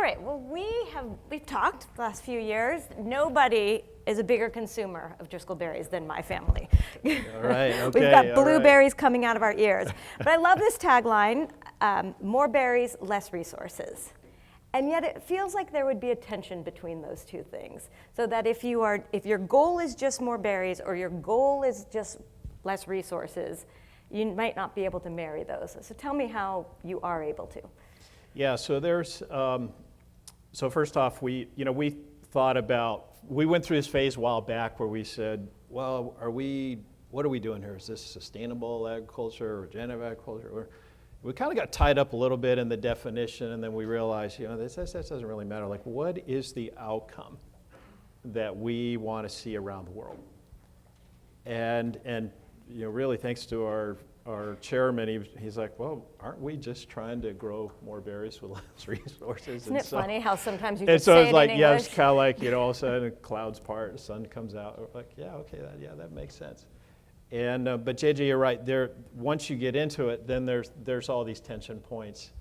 All right, well, we've talked the last few years. Nobody is a bigger consumer of Driscoll berries than my family. All right, okay. We've got blueberries coming out of our ears. But I love this tagline, more berries, less resources. And yet it feels like there would be a tension between those two things. So that if your goal is just more berries or your goal is just less resources, you might not be able to marry those. So tell me how you are able to. Yeah, so there's, so first off, we went through this phase a while back where we said, well, what are we doing here? Is this sustainable agriculture or regenerative agriculture? We kind of got tied up a little bit in the definition, and then we realized, this doesn't really matter. Like, what is the outcome that we want to see around the world? And really thanks to our chairman, he's like, well, aren't we just trying to grow more berries with less resources? Isn't it funny how sometimes you and just so say it's it like, in yeah, English? it's kind of like, all of a sudden clouds part, the sun comes out. We're like, yeah, okay, that makes sense. And but JJ, you're right. Once you get into it, then there's all these tension points,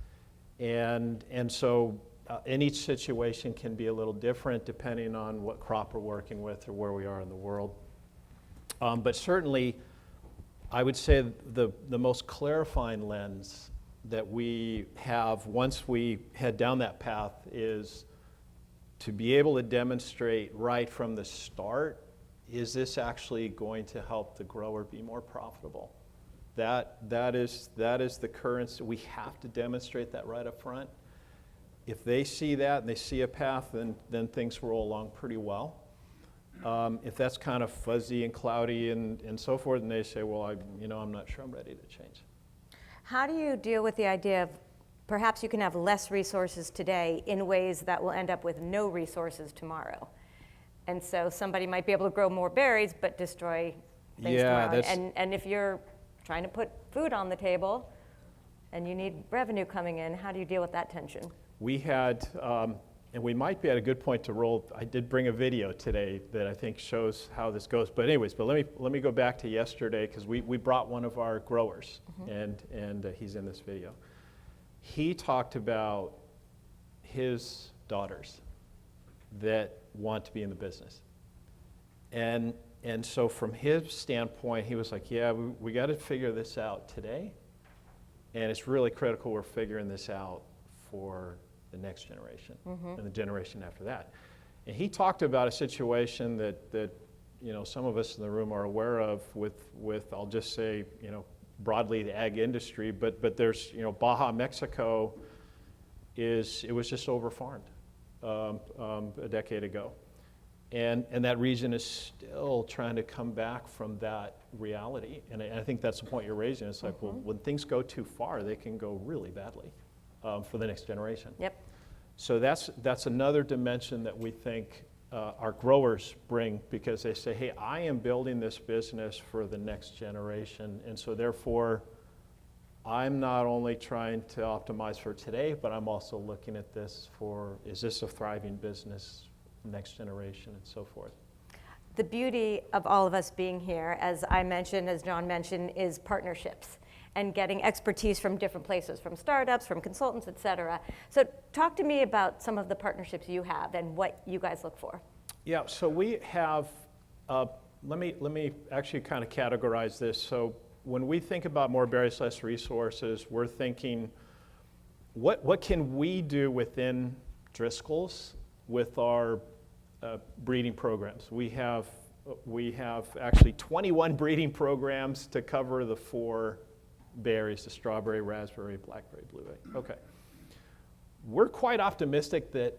and so in each situation can be a little different depending on what crop we're working with or where we are in the world. But certainly, I would say the most clarifying lens that we have once we head down that path is to be able to demonstrate right from the start, is this actually going to help the grower be more profitable? That is the currency. We have to demonstrate that right up front. If they see that and they see a path, then things roll along pretty well. If that's kind of fuzzy and cloudy and so forth, and they say, well, I'm not sure I'm ready to change. How do you deal with the idea of perhaps you can have less resources today in ways that will end up with no resources tomorrow? And so somebody might be able to grow more berries but destroy things tomorrow. And if you're trying to put food on the table and you need revenue coming in, how do you deal with that tension? We had, and we might be at a good point to roll. I did bring a video today that I think shows how this goes. But anyways, let me go back to yesterday because we brought one of our growers, and he's in this video. He talked about his daughters that want to be in the business, and so from his standpoint, he was like, yeah, we got to figure this out today, and it's really critical we're figuring this out for the next generation and the generation after that. And he talked about a situation that some of us in the room are aware of with I'll just say broadly the ag industry, but there's Baja, Mexico it was just overfarmed a decade ago, and that region is still trying to come back from that reality. And I think that's the point you're raising. It's like, well, when things go too far, they can go really badly. For the next generation. Yep. So that's another dimension that we think our growers bring, because they say, hey, I am building this business for the next generation, and so therefore I'm not only trying to optimize for today, but I'm also looking at this for, is this a thriving business, next generation, and so forth. The beauty of all of us being here, as I mentioned, as John mentioned, is partnerships and getting expertise from different places, from startups, from consultants, et cetera. So talk to me about some of the partnerships you have and what you guys look for. Yeah, so we have, let me actually kind of categorize this. So when we think about more berries, less resources, we're thinking, what can we do within Driscoll's with our breeding programs? We have actually 21 breeding programs to cover the 4 berries, the strawberry, raspberry, blackberry, blueberry. Okay. We're quite optimistic that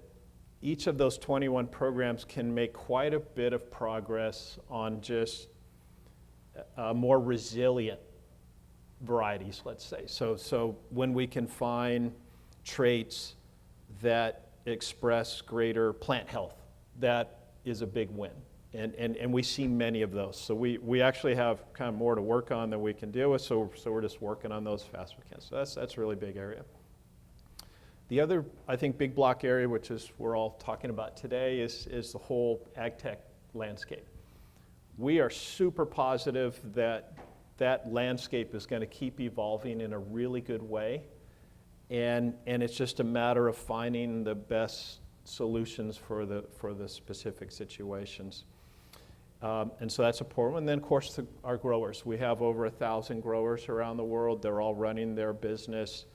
each of those 21 programs can make quite a bit of progress on just more resilient varieties, let's say. So when we can find traits that express greater plant health, that is a big win. And we see many of those. So we actually have kind of more to work on than we can deal with, so we're just working on those as fast as we can. So that's a really big area. The other, I think, big block area, which is we're all talking about today, is the whole ag tech landscape. We are super positive that that landscape is going to keep evolving in a really good way. and it's just a matter of finding the best solutions for the specific situations. And so that's important. And then, of course, our growers. We have over 1,000 growers around the world. They're all running their business,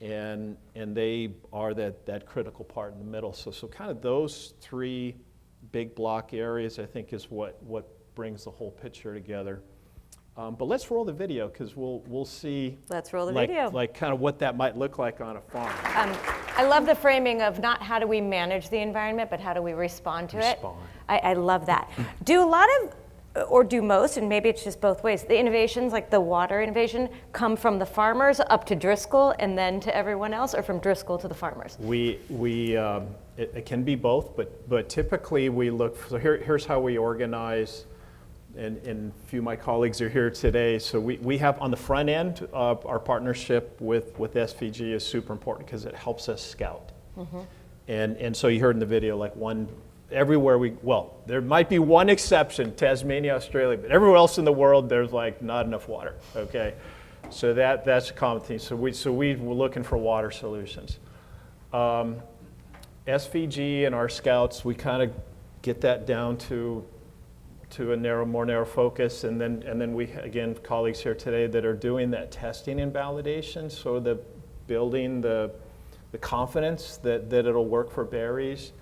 and they are that critical part in the middle. So kind of those three big block areas, I think, is what brings the whole picture together. But let's roll the video, because we'll see. Let's roll the video. Like kind of what that might look like on a farm. I love the framing of not how do we manage the environment, but how do we respond to it. I love that. Do a lot of, or do most, and maybe it's just both ways, the innovations, like the water innovation, come from the farmers up to Driscoll and then to everyone else, or from Driscoll to the farmers? It can be both, but typically we look. So here's how we organize. And a few of my colleagues are here today. So we have on the front end, our partnership with SVG is super important because it helps us scout. Mm-hmm. And so you heard in the video, like everywhere there might be one exception, Tasmania, Australia, but everywhere else in the world, there's like not enough water, okay? So that's a common thing. So we were looking for water solutions. SVG and our scouts, we kind of get that down to a more narrow focus, and then we, again, colleagues here today that are doing that testing and validation, so the building the confidence that it'll work for berries,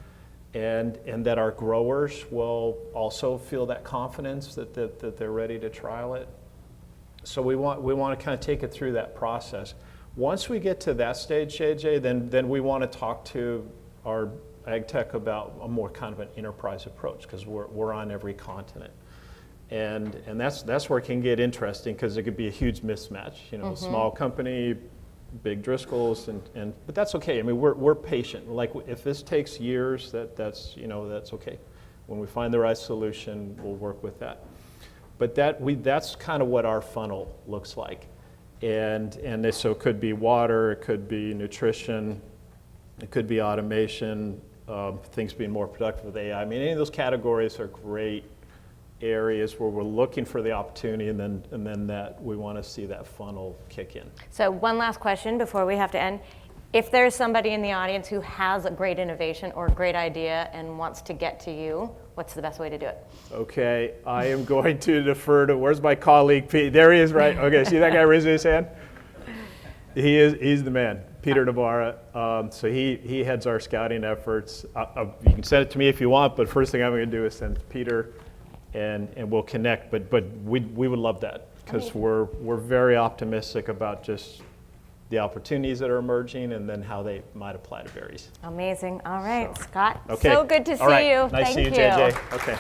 and that our growers will also feel that confidence that they're ready to trial it. So we want to kind of take it through that process. Once we get to that stage, JJ, then we want to talk to our ag tech about a more kind of an enterprise approach, because we're on every continent, and that's where it can get interesting, because it could be a huge mismatch. Mm-hmm. Small company, big Driscolls, but that's okay. I mean, we're patient. Like if this takes years, that's okay. When we find the right solution, we'll work with that. But that's kind of what our funnel looks like, and so it could be water, it could be nutrition, it could be automation. Things being more productive with AI. I mean, any of those categories are great areas where we're looking for the opportunity, and then that we want to see that funnel kick in. So one last question before we have to end. If there's somebody in the audience who has a great innovation or a great idea and wants to get to you, what's the best way to do it? Okay, I am going to defer to, where's my colleague, Pete? There he is, right? Okay, see that guy raising his hand? He's the man. Peter Navarra, so he heads our scouting efforts. You can send it to me if you want, but first thing I'm going to do is send it to Peter, and we'll connect. But we would love that, because we're very optimistic about just the opportunities that are emerging and then how they might apply to berries. Amazing. All right, Scott. Okay. So good to see you. Nice to see you, JJ. Okay.